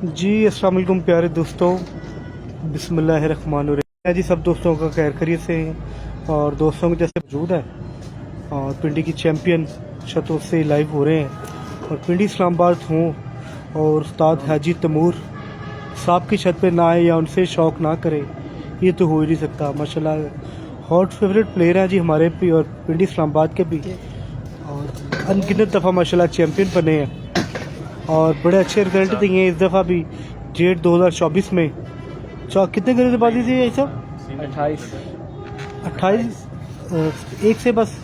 जी अस्सलाम वालेकुम प्यारे दोस्तों, बिस्मिल्लाहिर्रहमानिर्रहीम। जी सब दोस्तों का खैर खैरियत से हैं और दोस्तों के जैसे मौजूद है और पिंडी की चैम्पियन छतों से लाइव हो रहे हैं और पिंडी इस्लामाबाद हों और उस्ताद हाजी तैमूर साहब की छत पे ना आए या उनसे शौक़ ना करे, ये तो हो ही नहीं सकता। माशाल्लाह हॉट फेवरेट प्लेयर हैं जी हमारे भी और पिंडी इस्लामाबाद के भी, और अनगिनत दफ़ा माशाल्लाह चैम्पियन बने हैं और बड़े अच्छे रिजल्ट दिए हैं। इस दफ़ा भी जेट 2024 में कितने घरों से बाजी थी ये सब? 28 एक से बस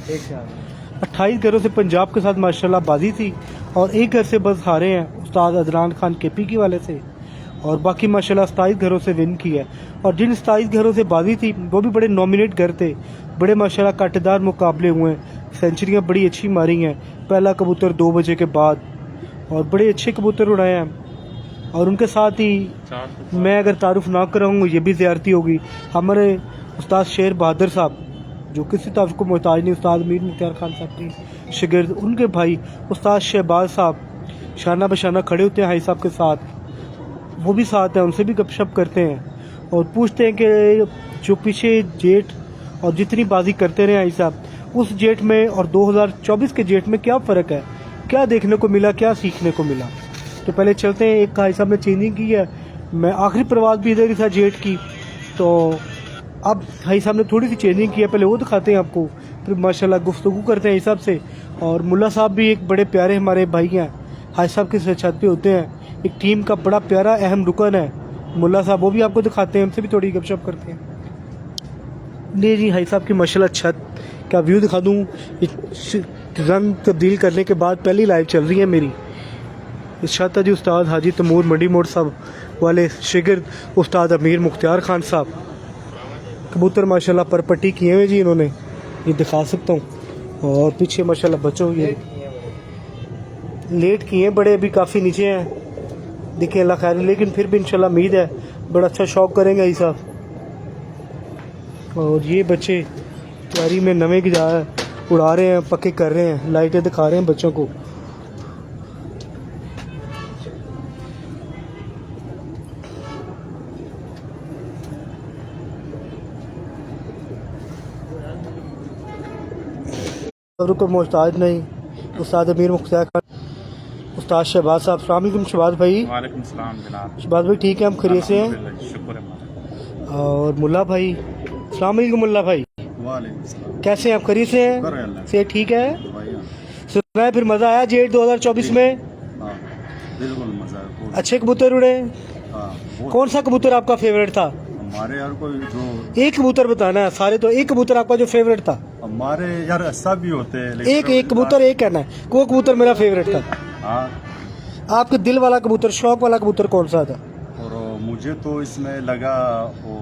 28 घरों से पंजाब के साथ माशाल्लाह बाजी थी और एक घर से बस हारे हैं उस्ताद अदनान खान केपी की वाले से, और बाकी माशाल्लाह 27 घरों से विन किया। और जिन 27 घरों से बाजी थी वो भी बड़े नॉमिनेट घर थे, बड़े माशाल्लाह कांटेदार मुकाबले हुए हैं, सेंचुरियाँ बड़ी अच्छी मारी हैं। पहला कबूतर 2 बजे के बाद और बड़े अच्छे कबूतर उड़ाए हैं। और उनके साथ ही मैं अगर तारुफ ना कराऊँ ये भी ज़्यादती होगी। हमारे उस्ताद शेर बहादुर साहब जो किसी तारुफ को मोहताज नहीं, उस्ताद मीर मुख्तार खान साहब की शागिर्द, उनके भाई उस्ताद शहबाज साहब शाना बशाना खड़े होते हैं हाई साहब के साथ, वो भी साथ हैं, उनसे भी गपशप करते हैं और पूछते हैं कि जो पीछे जेठ और जितनी बाजी करते रहे हाई साहब, उस जेठ में और 2024 के जेठ में क्या फ़र्क है, क्या देखने को मिला, क्या सीखने को मिला। तो पहले चलते हैं, एक भाई साहब ने चेंजिंग की है, मैं आखिरी प्रवास भी इधर ही था जेट की, तो अब भाई साहब ने थोड़ी सी चेंजिंग की है, पहले वो दिखाते हैं आपको, फिर माशाल्लाह गुफ्तगू करते हैं हिसाब से। और मुल्ला साहब भी एक बड़े प्यारे हमारे भाई हैं, हाई साहब की छत पे होते हैं, एक टीम का बड़ा प्यारा अहम रुकन है मुल्ला साहब, वो भी आपको दिखाते हैं, उनसे भी थोड़ी गपशप करते हैं। नहीं जी हाई साहब की माशाल्लाह छत का व्यू दिखा दूँ, रंग तब्दील करने के बाद पहली लाइव चल रही है मेरी। इस छत है जी उस्ताद हाजी तैमूर मंडी मोड़ साहब वाले शागिर्द उस्ताद अमीर मुख्तार खान साहब। कबूतर माशाल्लाह पर पट्टी किए हुए जी इन्होंने, ये दिखा सकता हूँ। और पीछे माशाल्लाह बच्चों ये लेट किए हैं, बड़े अभी काफ़ी नीचे हैं, देखें अल्लाह खैर, लेकिन फिर भी इंशाल्लाह उम्मीद है बड़ा अच्छा शौक करेंगे ये साहब। और ये बच्चे तैयारी में नवे की जा उड़ा रहे हैं, पक्के कर रहे हैं, लाइटें दिखा रहे हैं बच्चों को। को मोहताज नहीं, उस्ताद अमीर मुख्तार खान, उस्ताद शहबाज साहब। अस्सलाम वालेकुम शहबाज भाई। वालेकुम सलाम जनाब। शहबाज भाई ठीक है, हम खैरियत से हैं। शुक्र है। और मुल्ला भाई, अस्सलाम वालेकुम मुल्ला भाई, वालेकुम सलाम। कैसे हैं आप? खैरियत से हैं? से ठीक है। सुना है फिर मज़ा आया जेट 2024 में? बिल्कुल मज़ा, अच्छे कबूतर उड़े। कौन सा कबूतर आपका फेवरेट था? हमारे यार कोई जो एक कबूतर बताना है, सारे तो एक कबूतर आपका जो फेवरेट था। हमारे यार ऐसा भी होते हैं, एक कबूतर एक कहना है, वो कबूतर मेरा फेवरेट था। हाँ, आपके दिल वाला कबूतर, शौक वाला कबूतर कौन सा था? और मुझे तो इसमें लगा वो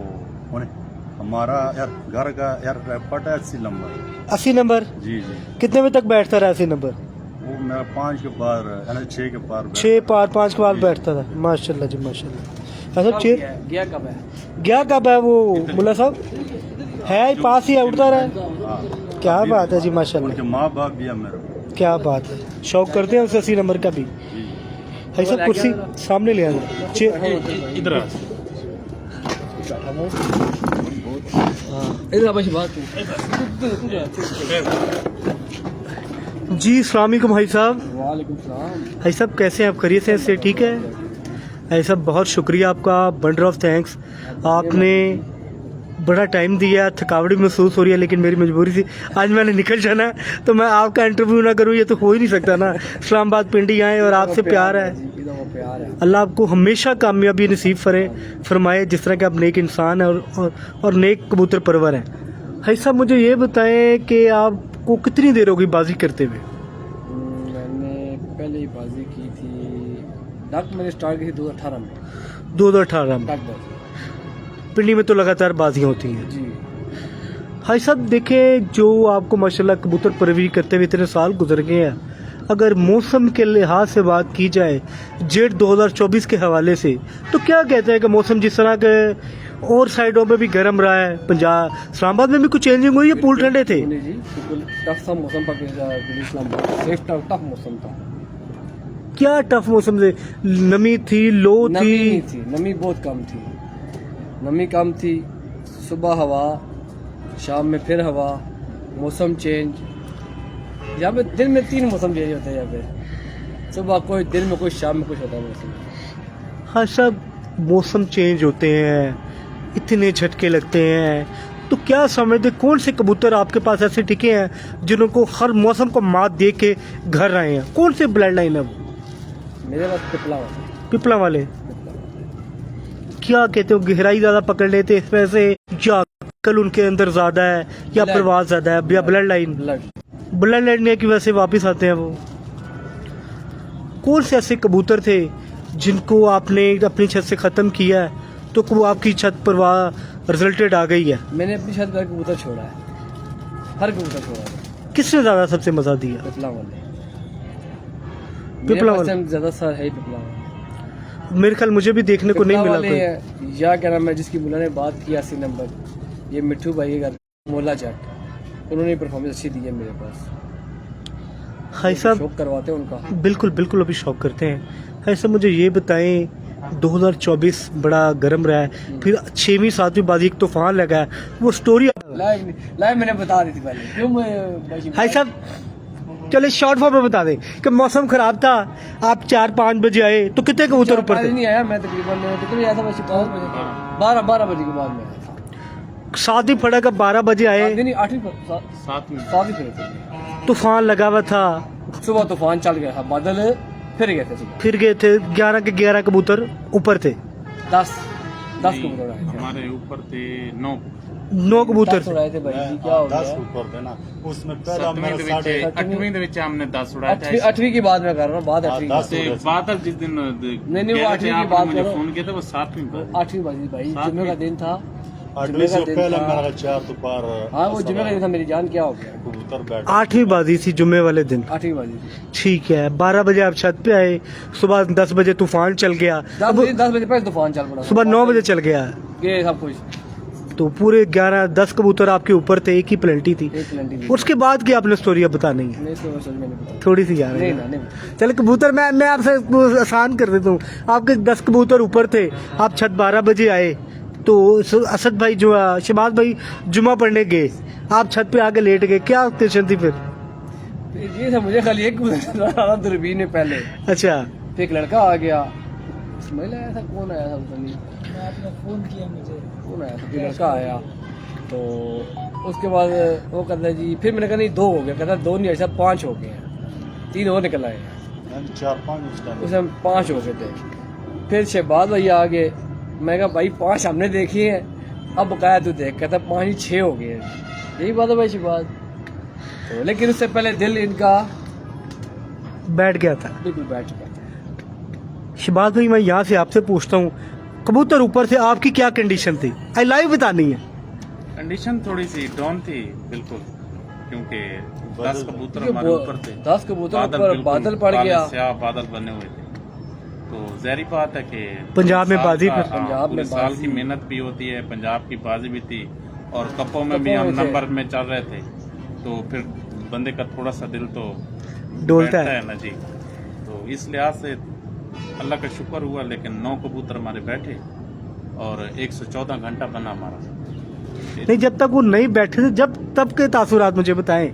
हमारा यार घर का यार रैपट है 80 नंबर। 80 नंबर? जी जी। कितने बजे तक बैठता रहा 80 नंबर? वो मेरा 5 के पार यानी 6 के पार 6 पार 5 के बाद बैठता था। माशाल्लाह जी माशाल्लाह। ऐसा गया कब है? गया कब है वो मुल्ला साहब? है पास ही उठता रहा। हाँ, क्या बात है जी माशाल्लाह। उनके माँ बाप भी है मेरे को। क्या बात है, शौक करते हैं उस 80 नंबर का भी। भाई साहब कुर्सी सामने ले आए इधर जी। अस्सलाम वालेकुम भाई साहब। वालेकुम सलाम। भाई साहब कैसे हैं आप? खैरियत से? इससे ठीक है भाई साहब, बहुत शुक्रिया आपका, बंडर ऑफ थैंक्स। आपने बड़ा टाइम दिया, थकावट भी महसूस हो रही है, लेकिन मेरी मजबूरी थी, आज मैंने निकल जाना है, तो मैं आपका इंटरव्यू ना करूं ये तो हो ही नहीं सकता ना। इस्लामाबाद पिंडी आए और आपसे प्यार है, अल्लाह आपको हमेशा कामयाबी नसीब फरमाए, जिस तरह के आप नेक इंसान हैं और नेक कबूतर परवर हैं। भाई साहब मुझे ये बताएं कि आपको कितनी देर होगी बाजी करते हुए? मैंने पहले ही बाजी की थी, डक मैंने स्टार्ट की थी 2018 में। 2018 में? डक बाजी पिंडी में तो लगातार बाजियाँ होती हैं जी। भाई साहब देखें, जो आपको माशाल्लाह कबूतर परवरी करते हुए इतने साल गुजर गए हैं, अगर मौसम के लिहाज से बात की जाए जेट 2024 के हवाले से, तो क्या कहते हैं कि मौसम जिस तरह के और साइडों में भी गर्म रहा है, पंजाब इस्लामाबाद में भी कुछ चेंजिंग हुई है? पूल ठंडे थे? जी बिल्कुल टफ सा मौसम था, इस्लामाबाद सेफ टफ मौसम था। क्या टफ मौसम से, नमी थी, लो नमी नहीं थी? थी, नमी बहुत कम थी, नमी कम थी। सुबह हवा, शाम में फिर हवा, मौसम चेंज। यहाँ पे दिन में 3 मौसम चेंज होते हैं यहाँ पे, सुबह कोई, दिन में कोई, शाम में कुछ होता है मौसम। हाँ सब मौसम चेंज होते हैं, इतने झटके लगते हैं, तो क्या समझते कौन से कबूतर आपके पास ऐसे टिके हैं जिनको हर मौसम को मात दे के घर आए हैं? कौन से ब्लड लाइन है वो? मेरे पास पिपला वाला, पिपला वाले। क्या कहते हो, गहराई ज्यादा पकड़ लेते इस वजह से, या कल उनके अंदर ज्यादा है, या ब्लड। प्रवास ज्यादा है, या ब्लड लाइन? ब्लड लाइन की वजह से वापस आते हैं वो। कौन से ऐसे कबूतर थे जिनको आपने अपनी छत से खत्म किया है तो वो आपकी छत पर रिजल्टेड आ गई है? मैंने अपनी छत पर कबूतर छोड़ा है, हर कबूतर छोड़ा है। किसने ज्यादा सबसे मजा दिया? पिपला वाले, पिपला मेरे पास वाले? ज्यादा सर है ही पिपला वाले। मेरे ख्याल मुझे भी देखने को नहीं पिपला मिला वाले कोई। हैं, या क्या नाम है जिसकी मुला ने बात की 80 नंबर, ये मिट्ठू भाई का मोला जट, उन्होंने परफॉर्मेंस अच्छी दी है मेरे पास। भाई साहब शौक करवाते हैं उनका। बिल्कुल बिल्कुल अभी शौक करते हैं। ऐसा मुझे ये बताएं, 2024 बड़ा गर्म रहा है, फिर 6वीं 7वीं बाजी एक तूफान लगा है, वो स्टोरी लाइव मैंने बता दी थी पहले, क्यों मैं भाई साहब चले शॉर्ट फॉर्म में बता दें कि मौसम खराब था, आप 4-5 बजे आए तो कितने कबूतर ऊपर थे? नहीं आया मैं, तकरीबन आया था बस 5 बजे, 12 बजे के बाद में आया था। 7वीं फड़ा का 12 बजे आए, नहीं 8वीं 7वीं थे। तूफान लगा हुआ था, सुबह तूफान चल गया था, बादल फिर गए थे सुबह। फिर गए थे 11 के 11 कबूतर ऊपर थे। 10 कबूतर आए थे। हमारे ऊपर थे 9 कबूतर 10 थे। उड़ाए थे भाई जी, क्या हो 10 गया? ऊपर थे ना, उसमें पहला 7वीं मेरा ਦੇ ਵਿੱਚ 8.5 8वीं ਦੇ ਵਿੱਚ हमने 10 उड़ाए थे। 8वीं की बात मैं कर रहा हूँ, बाद 8वीं हाँ, 10 ਤੇ बादल जिस दिन नहीं, वो 8वीं की बात मुझे करो। फोन किया था वो 7वीं पर। 8वीं बजी भाई, सातवीं। जुम्मे का दिन था। 8वीं से दिन पहला था। मेरा 4 तो पार हाँ वो जुम्मे का दिन था, मेरी जान क्या हो गया? कबूतर बैठ 8वीं बाजी थी जुम्मे वाले दिन। 8वीं बजी थी। ठीक है, 12 बजे आप छत पे आए, सुबह 10 बजे तूफान चल गया, 10 बजे पहले तूफान चल पड़ा। सुबह 9 बजे चल गया, ये सब कुछ तो पूरे 11-10 कबूतर आपके ऊपर थे, एक ही प्लेंटी थी। एक प्लेंटी थी। उसके बाद की आपने स्टोरी अब बतानी है, नहीं इसको समझ में नहीं पता। थोड़ी सी यार नहीं ना, नहीं। चले कबूतर मैं आपसे आसान कर देता हूँ। आपके 10 कबूतर ऊपर थे, आप छत 12 बजे आए, तो असद भाई जो शमाद भाई जुमा पढ़ने गए, आप छत पे आके लेट गए, क्या टेंशन थी फिर? ये था मुझे खाली एक कबूतर नजर आ रहा दूरबीन में पहले, अच्छा, फिर एक लड़का आ गया, महिला आया था, कौन आया था पता नहीं, आपने फोन किया मुझे, कौन आया था, फिर लड़का आया, तो उसके बाद वो कहता जी, फिर मैंने कहा नहीं 2 हो गया, कहता 2 नहीं ऐसा 5 हो गए हैं, 3 और निकल आए, 4-5 उस टाइम उसमें 5 हो गए थे। फिर शहबाज भैया आ गए, मैं कहा भाई 5 हमने देखी है, अब बकाया तू देख, कहता 5 ही 6 हो गए हैं। यही बात है भाई शहबाज, तो लेकिन उससे पहले दिल इनका बैठ गया था। बिल्कुल बैठ चुका था। शहबाज भाई मैं यहाँ से आपसे पूछता हूँ, कबूतर ऊपर थे, आपकी क्या कंडीशन थी? आई लाइव बतानी है। कंडीशन थोड़ी सी डाउन थी बिल्कुल, क्योंकि 10 कबूतर क्योंकि हमारे ऊपर थे, 10 कबूतर ऊपर, बिल्कुल बादल पड़ काले गया। स्याह बादल बने हुए थे, तो ज़ाहिर बात है कि पंजाब में साल बाजी का- फिर- हाँ, पंजाब पूरे में साल बाजी। की मेहनत भी होती है, पंजाब की बाजी भी थी, और कपों में भी कपों हम में थे। नंबर में चल रहे थे, तो फिर बंदे का थोड़ा सा दिल तो डोलता बैठता है। ना जी। तो इस लिहाज से अल्लाह का शुक्र हुआ, लेकिन 9 कबूतर हमारे बैठे और 114 घंटा बना हमारा। नहीं, जब तक वो नहीं बैठे थे, जब तब के तासुरात मुझे बताएं।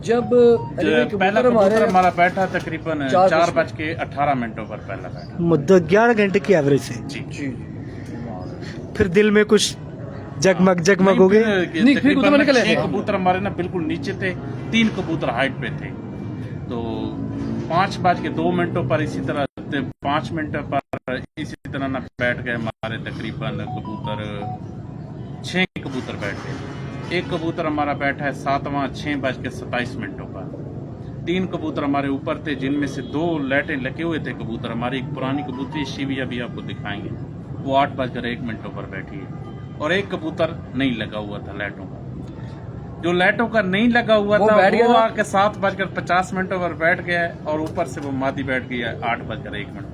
जब पहला कबूतर हमारा बैठा तकरीबन 4 4:18 पर पहला बैठा। मुद्दत 11 घंटे की एवरेज से। जी जी फिर दिल में कुछ जगमग हो गए। नहीं, फिर कबूतर निकले थे। 6 कबूतर हमारे ना बिल्कुल नीचे थे, 3 कबूतर हाइट पे थे, तो 5:02 पर इसी तरह 5 मिनट पर इसी तरह ना बैठ गए हमारे तकरीबन कबूतर 6 कबूतर बैठ गए। एक कबूतर हमारा बैठा है 7वां 6:27 पर। 3 कबूतर हमारे ऊपर थे, जिनमें से 2 लाइटें लगे हुए थे कबूतर। हमारी एक पुरानी कबूतरी शिविया भी आपको दिखाएंगे, वो 8:01 पर बैठी है, और एक कबूतर नहीं लगा हुआ था लाइटों का। जो लाइटों का नहीं लगा हुआ वो था बैठ गया वो था? आके 7:50 पर बैठ गया है, और ऊपर से वो मादी बैठ गई है 8:01।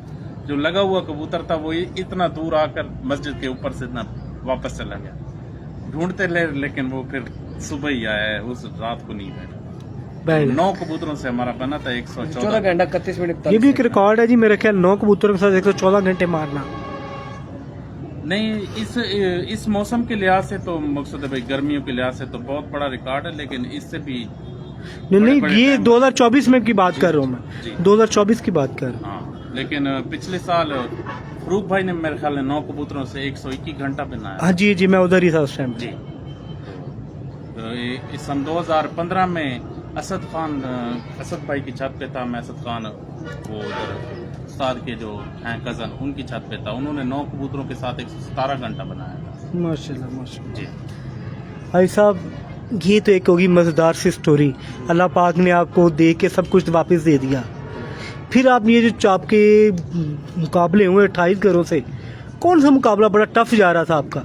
जो लगा हुआ कबूतर था वो इतना दूर आकर मस्जिद के ऊपर से ना वापस चला गया, ढूंढते लेकिन वो फिर सुबह ही आया है, उस रात को नहीं बैठा। बैठ गए। 9 कबूतरों से हमारा बना था 114 14 घंटा 31 मिनट ये भी एक रिकॉर्ड है जी मेरे ख्याल 9 कबूतरों के साथ 114 घंटे मारना। नहीं, इस मौसम के लिहाज से तो मकसद है भाई, गर्मियों के लिहाज से तो बहुत बड़ा रिकॉर्ड है, लेकिन इससे भी नहीं बड़े ये टाइम- 2024 में की बात कर रहा हूँ जी। मैं, 2024 की बात कर रहा हूँ। हाँ, लेकिन पिछले साल फरूक भाई ने मेरे ख्याल में 9 कबूतरों से 121 घंटा बनाया। हाँ जी जी, मैं उधर ही था उस टाइम। जी। तो इस सन 2015 में असद भाई की छत पे था, मैं असद खान वो उधर उस्ताद के जो हैं कजन, उनकी छत पे था, उन्होंने 9 कबूतरों के साथ 117 घंटा बनाया था। माशाल्लाह माशाल्लाह। जी। भाई साहब, ये तो एक होगी मज़ेदार सी स्टोरी, अल्लाह पाक ने आपको दे के सब कुछ वापस दे दिया। फिर आप ये जो आपके मुकाबले हुए 28 घरों से, कौन सा मुकाबला बड़ा टफ जा रहा था आपका?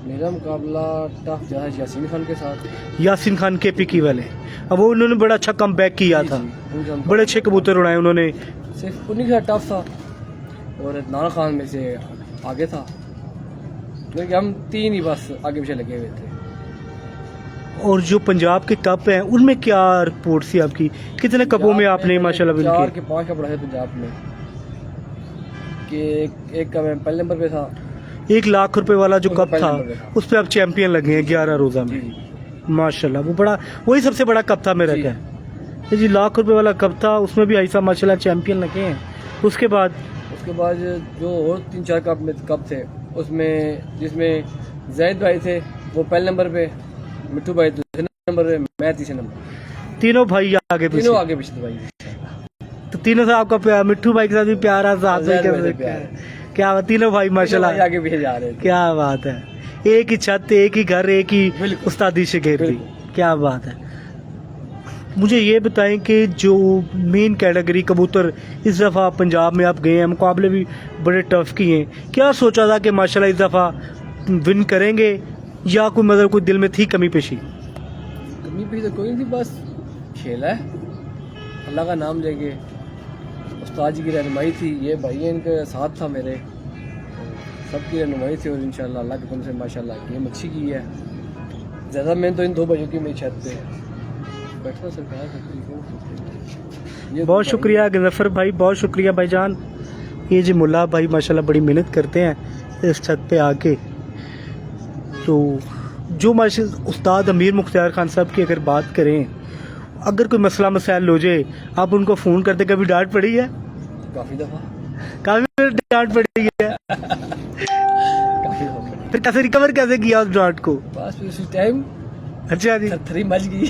मेरा मुकाबला टफ जा है यासीन खान के साथ। यासीन खान के पी वाले, अब वो उन्होंने बड़ा अच्छा कम बैक किया था, बड़े अच्छे कबूतर उड़ाए उन्होंने। सिर्फ उन्हीं का टफ था और नाना खान में से आगे था, क्योंकि हम 3 ही बस आगे पीछे लगे हुए थे। और जो पंजाब के कप हैं उनमें क्या रिपोर्ट थी आपकी, कितने कपों में आपने माशाल्लाह विन 4 किए? के 5 कप रहे पंजाब में, कि एक का मैं पहले नंबर पे था। 1 लाख रुपए वाला जो उसमें कप पहले था नंबर पे था। उस पे आप चैंपियन लगे हैं 11 रोजा में। जी माशाल्लाह, वो बड़ा, वही सबसे बड़ा कप था मेरा जी। क्या ये जी, लाख रुपए वाला कप था, उसमें भी ऐसा माशाल्लाह चैंपियन लगे हैं। उसके बाद उसके बाद जो और 3-4 कप थे, उसमें जिसमें जैद भाई थे वो पहले नंबर पे, मिट्टू भाई दूसरे नंबर पे, मैं तीसरे नंबर। तीनों भाई आगे तीनों पीछे, आगे पीछे थे भाई। तो तीनों से आपका प्यार, मिट्टू भाई के साथ भी प्यारा साथ जैद में भाई से क्या प्यार। क्या बात, तीनों भाई तीनों भाई माशाल्लाह, आगे पीछे जा रहे थे। क्या बात है। एक ही छत, एक ही घर, एक ही बिल्कुल। उस्तादी शिगिर्दी, बिल्कुल। क्या बात है। मुझे ये बताएं कि जो मेन कैटेगरी कबूतर इस दफ़ा पंजाब में आप गए हैं, मुकाबले भी बड़े टफ किए हैं, क्या सोचा था कि माशाल्लाह इस दफ़ा विन करेंगे, या कोई मतलब कोई दिल में थी कमी पेशी? कमी भी तो कोई नहीं थी, बस खेला है, अल्लाह का नाम लेके। उस्ताद जी की रहनुमाई थी, ये भाई इनके साथ था मेरे, सबकी रहनुमाई थी, और इंशाल्लाह अल्लाह के फजल से माशाल्लाह गेम अच्छी की है। ज़्यादा मेहनत तो इन 2 भाइयों की मेरी छत पे है। बैठो सरकार, ये बहुत शुक्रिया गजफर भाई, बहुत शुक्रिया भाईजान। ये जी मुल्ला भाई माशाल्लाह बड़ी मेहनत करते हैं इस छत पे आके। तो जो माशाल्लाह उस्ताद अमीर मुख्तियार खान साहब की अगर बात करें, अगर कोई मसला मसाइल हो जाए आप उनको फ़ोन करते, कभी डांट पड़ी है? काफ़ी दफ़ा काफ़ी डांट पड़ी है। काफ़ी दफ़ा फिर कैसे रिकवर कैसे किया उस डांट को? बस फिर उसी टाइम अच्छा जी, थरी मच गई।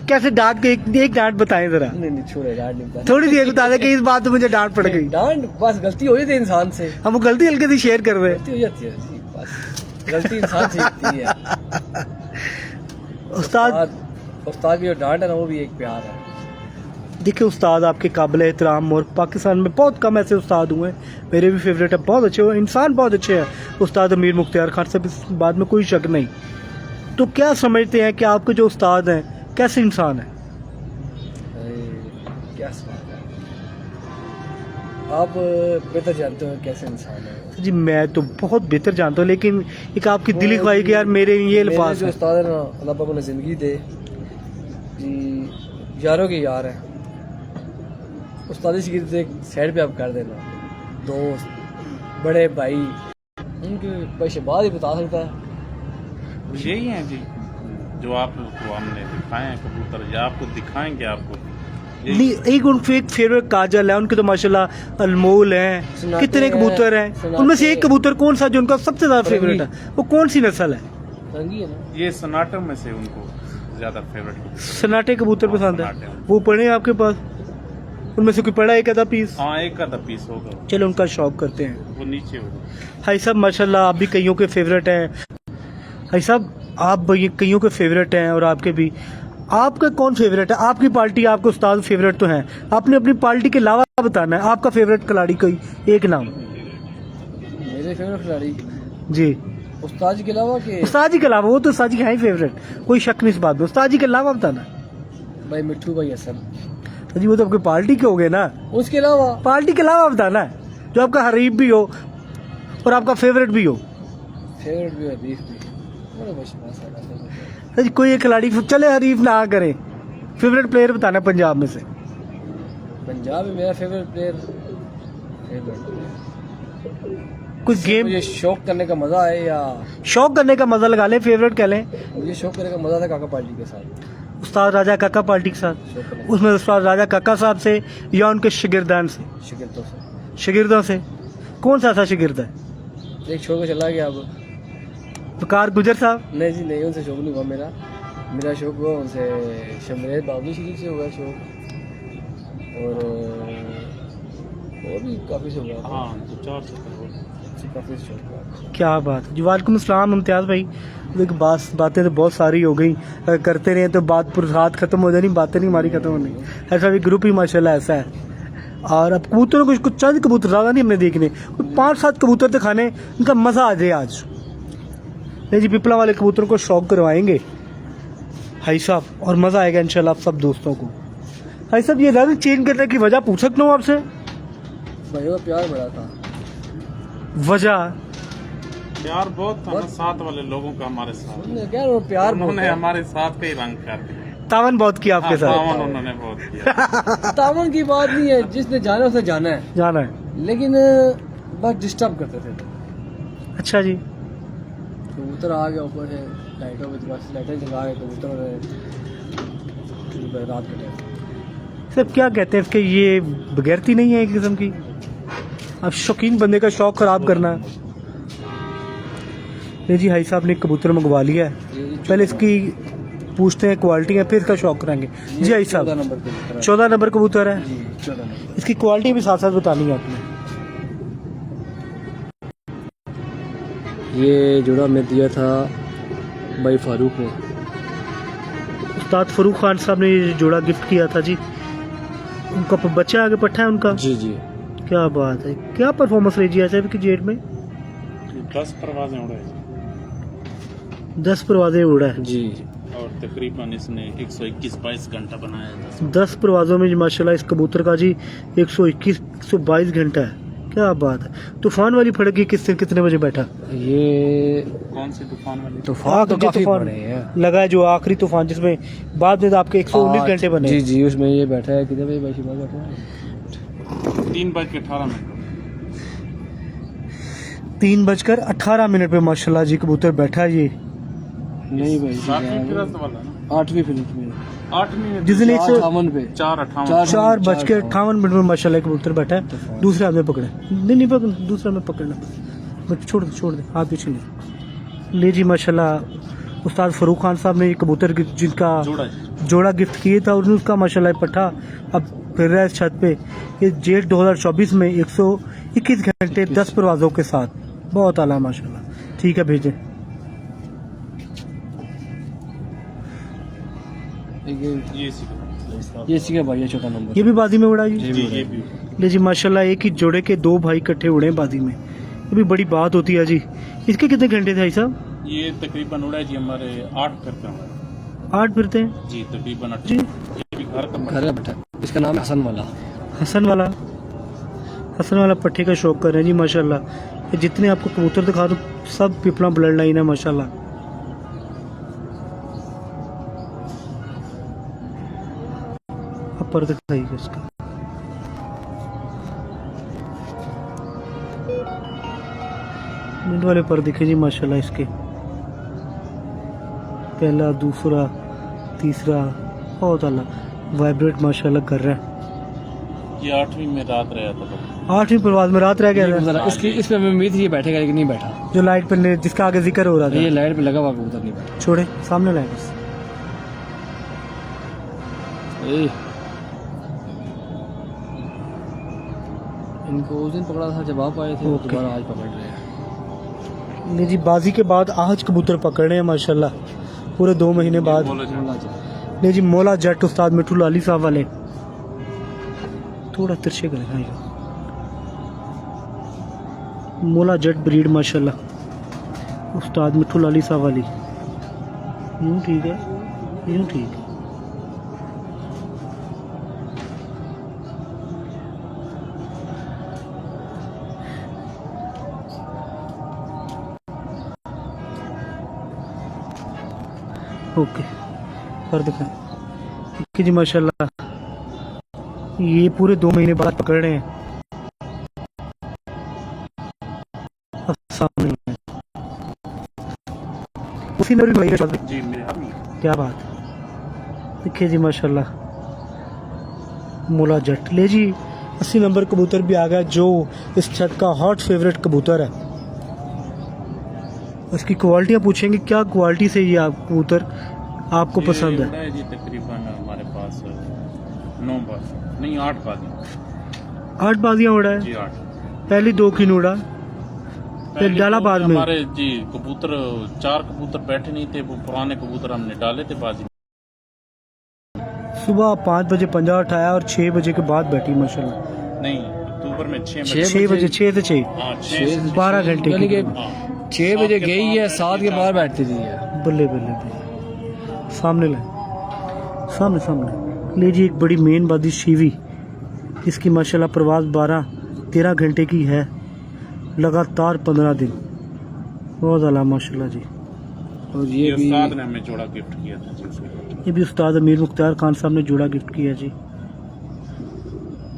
कैसे डांट के एक डांट बताएं जरा, नहीं छोड़े, डांट नहीं बतानी। थोड़ी देर बता दें कि इस बात पे मुझे डांट पड़ गई। डांट बस गलती हो जाती है इंसान से, हम वो गलती हल्के से शेयर कर रहे हैं। गलती हो जाती है जी, बस गलती इंसान से होती है। उस्ताद, उस्ताद की जो डांट है ना, वो भी एक प्यार है। देखिए उस्ताद आपके काबिल एहतराम, और पाकिस्तान में बहुत कम ऐसे उस्ताद हुए हैं, मेरे भी फेवरेट है, बहुत अच्छे इंसान, बहुत अच्छे हैं उस्ताद अमीर मुख्तियार खान साहब, इस बात में कोई शक नहीं। तो क्या समझते हैं कि आपके जो उस्ताद हैं कैसे इंसान है? अरे, क्या सवाल है, आप बेहतर जानते हो कैसे इंसान है। जी मैं तो बहुत बेहतर जानता हूँ, लेकिन एक आपकी दिली ख्वाहिश कि यार मेरे ये अल्फाज जो हैं। उस्ताद है ना, अल्लाह पाक उन्हें ज़िंदगी दे जी, यारों के यार है। उस्तादी शिगिर्द एक साइड पे आप कर देना, दोस्त बड़े भाई, उनके पैसे बाद ही बता सकता है। यही है जी जो आपको हमने दिखाए हैं कबूतर, या आपको दिखाएंगे आपको। यही- नहीं, एक उनके एक फेवरेट काजल है, उनके तो माशाल्लाह अनमोल हैं, सुनाते कितने हैं, कबूतर हैं, सुनाते उनमें से एक हैं। कबूतर कौन सा जो उनका सबसे ज्यादा फेवरेट है, वो कौन सी नस्ल है? रंगी है ना, ये सनाटो में से उनको ज्यादा फेवरेट। सन्नाटे कबूतर पसंद है, सन्नाटे। वो पड़े हैं आपके पास? उनमें से कोई पड़ा एक आधा पीस? हाँ, एक आधा पीस होगा, चलो उनका शौक करते हैं। वो नीचे होगा। भाई साहब माशाल्लाह आप भी कईयों के फेवरेट हैं, भाई साहब आप ये कईयों के फेवरेट हैं, और आपके भी, आपका कौन फेवरेट है? आपकी पार्टी, आपके उस्ताद फेवरेट तो हैं, आपने अपनी पार्टी के अलावा बताना है आपका फेवरेट खिलाड़ी कोई एक नाम। मेरे फेवरेट खिलाड़ी जी, उस्ताद जी के अलावा के उस्ताद जी के अलावा, वो तो उस्ताद जी के हैं ही फेवरेट, कोई शक नहीं इस बात में, उस्ताद जी के अलावा बताना। भाई मिट्टू भाई हसन, तो जी वो तो आपकी पार्टी के हो गए ना, उसके अलावा पार्टी के अलावा बताना है जो आपका हरीफ भी हो और आपका फेवरेट भी हो। फेवरेट भी हदीफ भी, बड़ा बस जी कोई एक खिलाड़ी चले हरीफ ना करें, फेवरेट प्लेयर बताना पंजाब में से। पंजाब में मेरा फेवरेट प्लेयर कोई गेम मुझे शौक करने का मजा है, या शौक करने का मजा लगा लें, फेवरेट कह लें। मुझे शौक करने का मजा था काका पार्टी के साथ, उस्ताद राजा काका पार्टी के साथ, शौक करने उसमें उस्ताद राजा काका साहब से या उनके शागिर्दान से, शिकरतों से। शागिर्दों से कौन सा ऐसा शागिर्द है? एक छोड़ के चला गया अब। वकार गुजर साहब। नहीं जी नहीं, उनसे शौक नहीं हुआ मेरा। मेरा शौक हुआ उनसे शमरेज बाबली शरीफ से हुआ शौक, और भी काफ़ी से हुआ। हाँ तो 4 से काफ़ी शौक हुआ। क्या बात है जी। वालेकुम अस्सलाम इम्तियाज़ भाई। देखो बातें तो बहुत सारी हो गई, अगर करते रहे तो बात रात खत्म हो जानी, बातें नहीं हमारी खत्म होनी। ऐसा भी ग्रुप ही माशाल्लाह ऐसा है। और अब कबूतरों को कुछ चंद कबूतर ज़्यादा नहीं हमने देखने, 5-7 कबूतर दिखाने, इनका मज़ा आ जाए आज। नहीं जी पिपला वाले कबूतरों को शौक करवाएंगे भाई साहब, और मज़ा आएगा इंशाल्लाह आप सब दोस्तों को। भाई साहब ये रंग चेंज करने की वजह पूछ सकता हूँ आपसे? भाइयों का प्यार बड़ा था। वजह प्यार बहुत था ना साथ वाले लोगों का हमारे साथ, उन्होंने क्या वो प्यार उन्होंने हमारे साथ का ही रंग कर दिया। तावन बहुत किया आपके साथ। तावन उन्होंने बहुत किया। तावन की बात नहीं है, जिसने जाना उसे जाना है, जाना है। लेकिन बस डिस्टर्ब करते थे। अच्छा जी। कबूतर आ गया ऊपर से लाइटों में, बस लाइटें जगा के कबूतर रात के टाइम। सब क्या कहते हैं कि ये बगैरती नहीं है एक किस्म की? अब शौकीन बंदे का शौक खराब करना। नहीं जी भाई साहब ने कबूतर मंगवा लिया है, पहले इसकी पूछते हैं क्वालिटी है, फिर इसका शौक करेंगे। जी भाई साहब 14 नंबर कबूतर है, 14 नंबर। इसकी क्वालिटी भी साथ साथ बतानी है आपने। ये जोड़ा मैं दिया था भाई फारूक ने। उस्ताद फरूक खान साहब ने ये जोड़ा गिफ्ट किया था जी। उनका बच्चा आगे पट्टा है उनका। जी जी। क्या बात है, क्या परफॉर्मेंस रही जी ऐसे की जेट में? 10 परवाजें उड़ाई 10 परवाजें उड़ा है जी। और तकरीबन इसने 121-22 घंटा बनाया था। 10 परवाजों में माशाल्लाह इस कबूतर का जी 121-122 घंटा है। क्या बात है। तूफान वाली फड़की कितने बजे बैठा? ये कौन सी तूफान वाली? तूफान तो काफी तूफान बड़े हैं। लगा है जो आखिरी तूफान, जिसमें बाद में तो आपके 119 घंटे बने। जी जी, उसमें ये बैठा है। कितने बजे बैठा है? 3:18 3:18 पे माशाल्लाह जी कबूतर बैठा है ये। नहीं भाई, 7वीं फिरस्त वाला ना, 8वीं फिल्म में 8वीं में जिस दिन 58 पे 4:58 4:58 में माशाल्लाह कबूतर बैठा है। दूसरे हाथ में पकड़े, नहीं पकड़, दूसरा में पकड़ना, बस छोड़ दे हाथ पीछे नहीं ले जी। माशाल्लाह उस्ताद फरूक खान साहब ने ये कबूतर जिनका जोड़ा गिफ्ट किया था, और उसका माशाल्लाह पट्टा अब फिर रहा है इस छत पे। ये जेट 2024 में 121 घंटे 10 परवाजों के साथ। बहुत आला माशाल्लाह। ठीक है भेजें। ये सीखा भाई 14 नंबर। ये भी बाजी में उड़ा जी। जी ये भी ले जी माशाल्लाह एक ही जोड़े के 2 भाई इकट्ठे उड़े हैं बाजी में, ये भी बड़ी बात होती है जी। इसके कितने घंटे थे भाई साहब? ये तकरीबन उड़ा जी हमारे 8 करते हैं 8 फिरते हैं जी, तकरीबन 8। जी। ये भी घर का घर है बेटा, इसका नाम है हसन वाला। हसन वाला पट्टे का शौक कर रहे हैं जी माशाल्लाह। ये जितने आपको कबूतर दिखा दो सब पिपला ब्लड लाइन है माशाल्लाह। अब पर दिखाइए इसका। मिनट वाले पर दिखे जी माशाल्लाह इसके, पहला दूसरा तीसरा बहुत आला वाइब्रेट माशाल्लाह कर रहा है। ये 8वीं में रात रहा था। 8वीं परवाज में रात रह गया था। इसकी इसमें उम्मीद थी ये बैठेगा, लेकिन नहीं बैठा। जो लाइट पर जिसका आगे जिक्र हो रहा ये था, लाइट पे लगा हुआ कबूतर नहीं बैठा। छोड़े सामने लाए बस। इनको उस दिन पकड़ा था जब आप आए थे, ओके। दोबारा आज पकड़ रहे हैं। नहीं जी बाजी के बाद आज कबूतर पकड़ रहे हैं माशाल्लाह पूरे 2 महीने बाद। बोलो जी। नहीं जी मौला जट उस्ताद मिठू लाली साहब वाले, थोड़ा तिरछे करें भाई। मौला जट ब्रीड माशाल्लाह उस्ताद मिठू लाली साहब वाली। यूँ ठीक है, यूँ ठीक है। ओके और दिखाएं कि जी माशाल्लाह ये पूरे 2 महीने बाद पकड़ रहे हैं। अब सामने है। उसी नंबर की बात है। जी मेरे हाथ में क्या बात देखिए जी माशाल्लाह मोला जट ले जी 80 नंबर कबूतर भी आ गया जो इस छत का हॉट फेवरेट कबूतर है। उसकी क्वालिटियाँ पूछेंगे क्या क्वालिटी से ये आप कबूतर आपको ये पसंद उड़ा है। जी तकरीबन हमारे पास 9 बार नहीं 8 बार 8 बाजियाँ उड़ा है। जी 8 पहली 2 की उड़ा फिर पहले डाला तो बाद में। हमारे जी कबूतर 4 कबूतर बैठे नहीं थे, वो पुराने कबूतर हमने डाले थे बाजी। सुबह 5 बजे पंजा उठाया और 6 बजे के बाद बैठी माशाल्लाह। नहीं अक्टूबर में 6 छह 6 बजे 6 से 6 हाँ 6 12 घंटे यानी की। कि 6 बजे गई है, 7 के बाद बैठती थी ये। बल्ले बल्ले बल्ले सामने लाए सामने ले जी एक बड़ी मेन बादी शीवी इसकी माशाल्लाह प्रवास 12-13 घंटे की है लगातार 15 दिन बहुत आला माशाल्लाह जी। और ये ये भी उस्ताद ने हमें जोड़ा गिफ्ट किया था जी उसको। ये भी उस्ताद अमीर मुख्तार खान साहब ने जोड़ा गिफ्ट किया जी।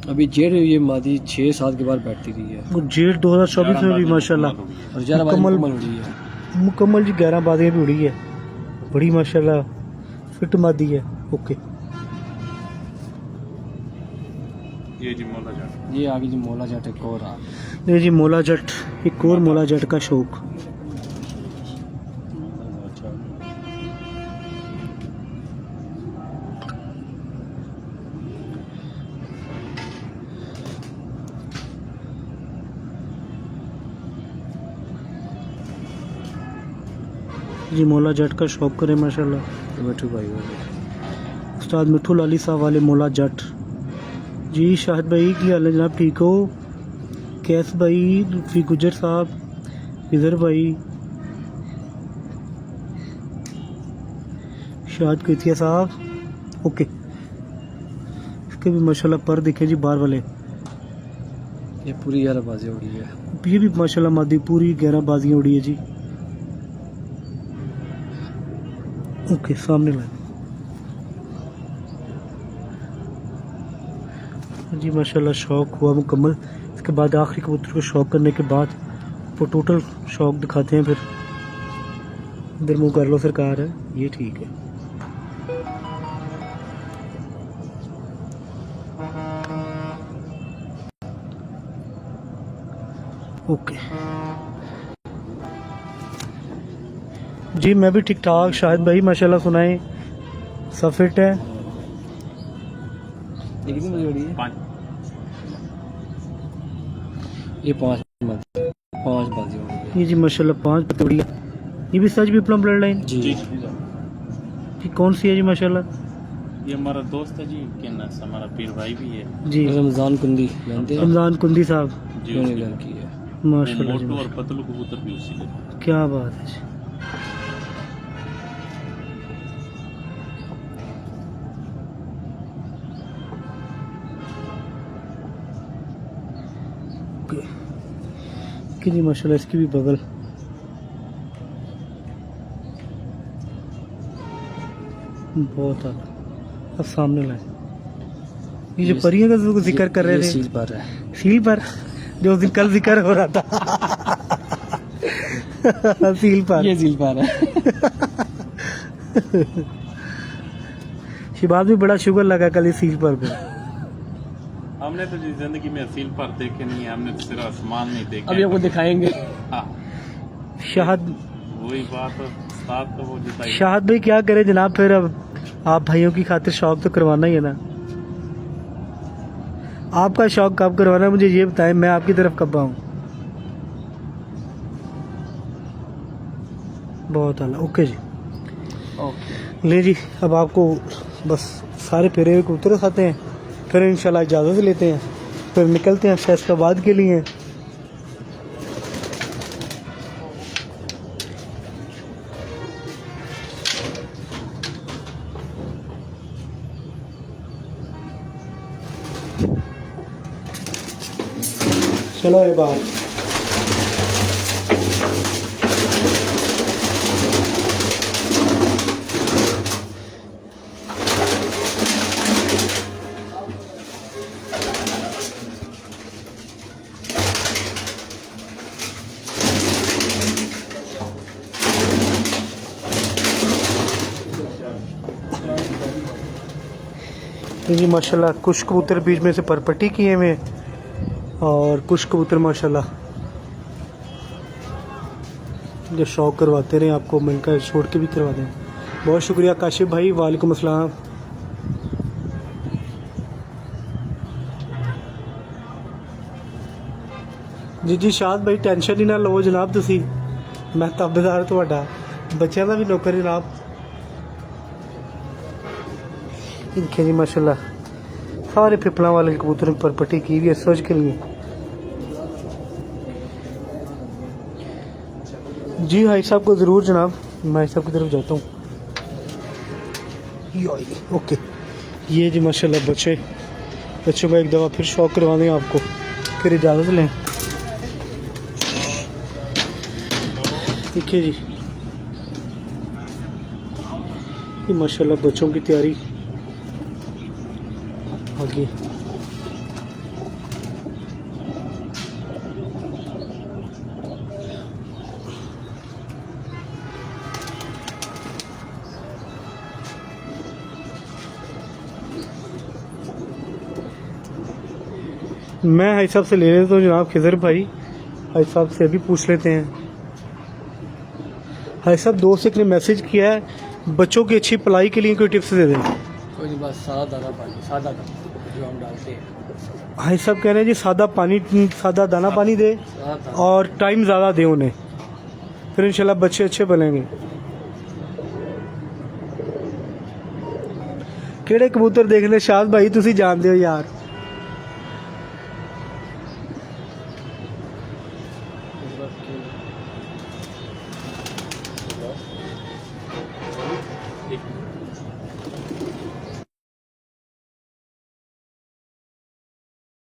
अभी जेठ ये मादी 6-7 के बाद बैठती रही है वो जेठ 2024 में भी माशाल्लाह और 11 बाजी मुकम्मल- मुकम्मल उड़ी है। मुकम्मल जी 11 बादियाँ भी उड़ी है बड़ी माशाल्लाह फिट मादी है। ओके ये जी मौला जाट ये आगे जी मोला जाट एक और आ ये जी मोला जट एक और मोला जट का शौक। जी मोला जट का शौक करें माशाल्लाह। मिठू भाई उस्ताद मिठू लाली साहब वाले मोला जट जी। शाहिद भाई की हाल है जनाब ठीक हो। कैस भाई लुत्फी गुजर साहब इधर भाई शाहिद कुतिया साहब ओके। इसके भी माशाल्लाह पर दिखे जी बार वाले ये पूरी 11 बाजी उड़ी है। ये भी माशाल्लाह मादी पूरी 11 बाजियाँ उड़ी है जी। ओके सामने लाए जी माशाल्लाह शौक हुआ मुकम्मल। इसके बाद आखिरी कबूतर को शौक करने के बाद वो टोटल शौक दिखाते हैं। फिर इधर मुँह कर लो सरकार है ये ठीक है। ओके जी मैं भी ठीक ठाक। शाहिद भाई माशाल्लाह सुनाए सब फिट है। ये कितनी बाजी उड़ी है? 5 ये 5 बाजी उड़ी है। ये जी माशाल्लाह 5 पतोड़ी है। ये भी सच भी प्लम ब्लड लाइन जी जी जी कौन सी है जी माशाल्लाह। ये हमारा दोस्त है जी किन्नस हमारा पीर भाई भी है जी रमजान कुंदी जानते हैं? रमजान कुंदी साहब जी उन्होंने उसके- घर की है। वो माशाल्लाह जी मोटू और पतलू कबूतर भी उसी के। क्या बात है जी। कि जी माशाल्लाह इसकी भी बगल बहुत आला। अब सामने लाए ये जो परियों का जो जिक्र कर रहे ये थे सील पर है। सील पर जो उस दिन कल जिक्र हो रहा था सील पर ये सील पर है। शिबाज भी बड़ा शुगर लगा कल इस सील पर पे। हमने तो जी जिंदगी में सील पर देखे नहीं है, हमने तो सिर्फ आसमान नहीं देखे। अभी आपको दिखाएंगे। हाँ शाहद वही बात उस्ताद तो वो जिताई। शाहद भाई क्या करे जनाब फिर अब आप भाइयों की खातिर शौक तो करवाना ही है ना। आपका शौक कब करवाना है मुझे ये बताएं मैं आपकी तरफ कब आऊँ। बहुत आला ओके जी। ओके ले जी अब आपको बस सारे फेरे हुए कबूतर खाते हैं फिर इंशाल्लाह इजाज़त लेते हैं फिर निकलते हैं फैसलाबाद के लिए। चलो ये बात ये जी माशाल्लाह कुछ कबूतर बीच में से परपट्टी किए हुए हैं और कुछ कबूतर माशाल्लाह जो शौक करवाते रहे आपको मिलकर छोड़ के भी करवा दें। बहुत शुक्रिया काशिफ भाई, वालेकुम अस्सलाम। जी जी शाद भाई टेंशन ही ना लो जनाब, तुसी मैं ताबेदार तुहाडा, बच्चों का भी नौकर जनाब। इनके जी माशाल्लाह सारे पिपला वाले कबूतरों पर पट्टी की हुई है सोच के लिए। जी भाई साहब को ज़रूर जनाब, मैं भाई साहब की तरफ जाता हूँ। ओके ये जी माशाल्लाह बच्चों का एक दफ़ा फिर शौक करवा दें आपको, फिर इजाज़त लें। देखिए जी ये माशाल्लाह बच्चों की तैयारी आगे। मैं हाई साहब से ले लेता हूँ जनाब खिजर भाई, हाई साहब से अभी पूछ लेते हैं। हाई साहब दोस्त एक ने मैसेज किया है बच्चों की अच्छी पलाई के लिए कोई टिप्स दे दें। कोई नहीं, बस सादा दाना पानी, सादा दाना जो हम डालते हैं। हाई साहब कह रहे हैं जी सादा दाना पानी दे सादा और टाइम ज़्यादा दे उन्हें, फिर इंशाल्लाह बच्चे अच्छे बनेंगे। केड़े कबूतर देखने शाद भाई तुसी जानते हो यार।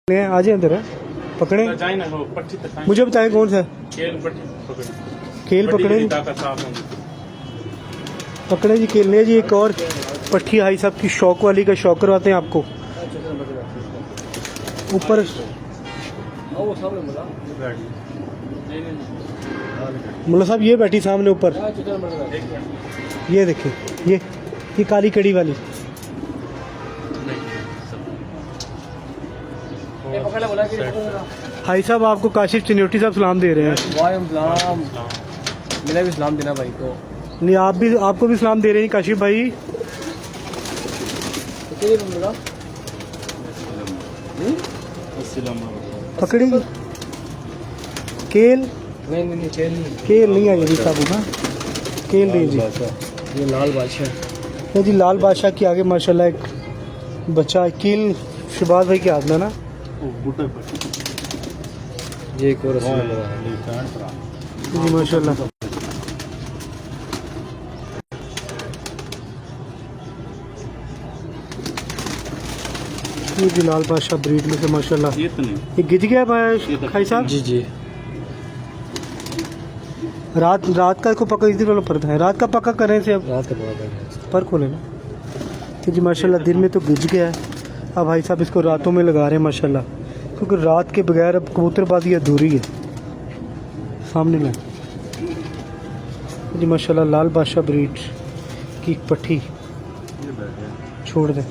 आ जाए अंदर पकड़े, जाए ना हो पट्टी तक मुझे बताएं कौन सा खेल पट्टी पकड़ खेल पकड़े जी, ताकत साफ होगी। पकड़े जी खेलने जी। एक और पट्टी हाई साहब की शौक वाली का शौक करवाते हैं आपको ऊपर। वो सामने मुला मुल्ला साहब ये बैठी सामने ऊपर, ये देखिए ये काली कड़ी वाली। हाई साहब आपको काशिफ चिन्योटी साहब सलाम दे रहे हैं। वालेकुम, मेरा भी सलाम देना भाई को। नहीं आपको भी सलाम दे रहे हैं काशिफ भाई। पकड़ी केल नहीं केल नहीं आई अभी साहब ना, केल नहीं जी। ये लाल बादशाह ये जी लाल बादशाह की आगे माशाल्लाह एक बच्चा कील शहबाज भाई के हाथ में ना। ये एक और जी माशाल्लाह ये जी लाल बादशाह ब्रीड में से माशाल्लाह ये गिज गया भाई खाई साहब। जी जी रात का इसको पका इसी वाला पड़ता है, रात का पका करें से अब रात का बहुत है। पर खोले ना तो जी माशाल्लाह दिन में तो गिज गया है। अब भाई साहब इसको रातों में लगा रहे हैं माशाल्लाह, क्योंकि रात के बगैर अब कबूतरबाजी अधूरी है। सामने लें जी माशाल्लाह लाल बादशाह ब्रीड की पट्टी छोड़ दें।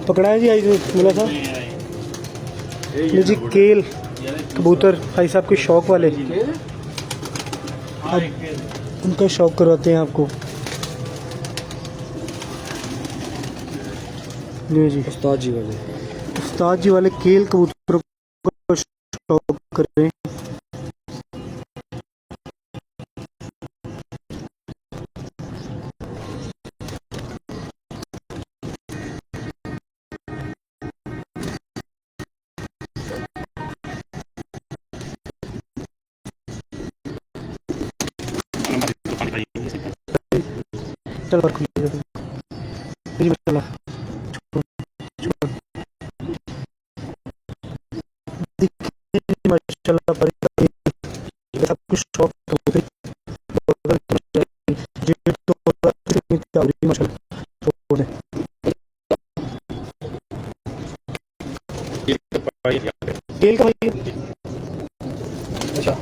पकड़ाए जी आई मिला था ये जी केल कबूतर भाई साहब के शौक वाले, अब उनका शौक करवाते हैं आपको। ये जी उस्ताद जी वाले केल कबूतर को शौक कर रहे हैं। चल पर जी माशाल्लाह माशाल्लाह पर सब कुछ शौक कबूतर माशाल्लाह छोड़ दें। केल का भाई अच्छा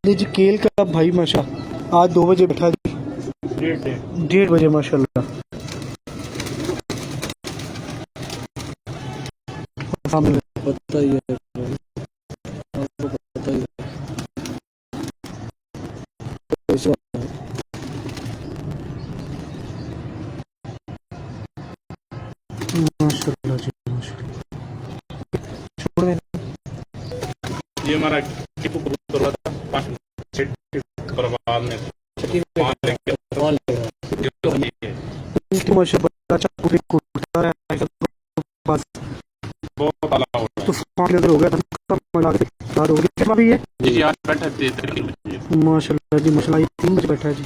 ये जी केल का भाई माशा आज 2 बजे बैठा जी, 1:30 बजे माशाल्लाह सामने पता ही है, आपको पता ही है। ऐसा माशाल्लाह जी माशाल्लाह। छोड़ देना। ये हमारा टीपू कबूतर हुआ था 5 पर बाद में छठी में वहाँ लेके वहाँ लेगा। जो ये है, इनकी माशाल्लाह अच्छा पूरी कुर्ता है बस बहुत आला हो रहा है। तूफान के अंदर हो गया था मिला के रात हो गई कितना भी है जी आज बैठा थे 3 बजे। माशाल्लाह जी माशाल्लाह। ये 3 बजे बैठा है जी।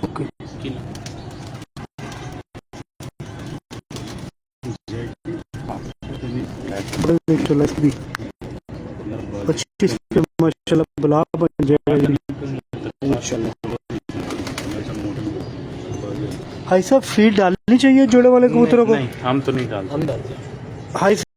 ओके बड़े माशाल्लाह इसकी 25 पे माशाल्लाह बुला बन जाएगा जी। भाई साहब फीड डालनी चाहिए जोड़े वाले कबूतरों को? नहीं हम तो नहीं डालते। हम डालते हैं। हाई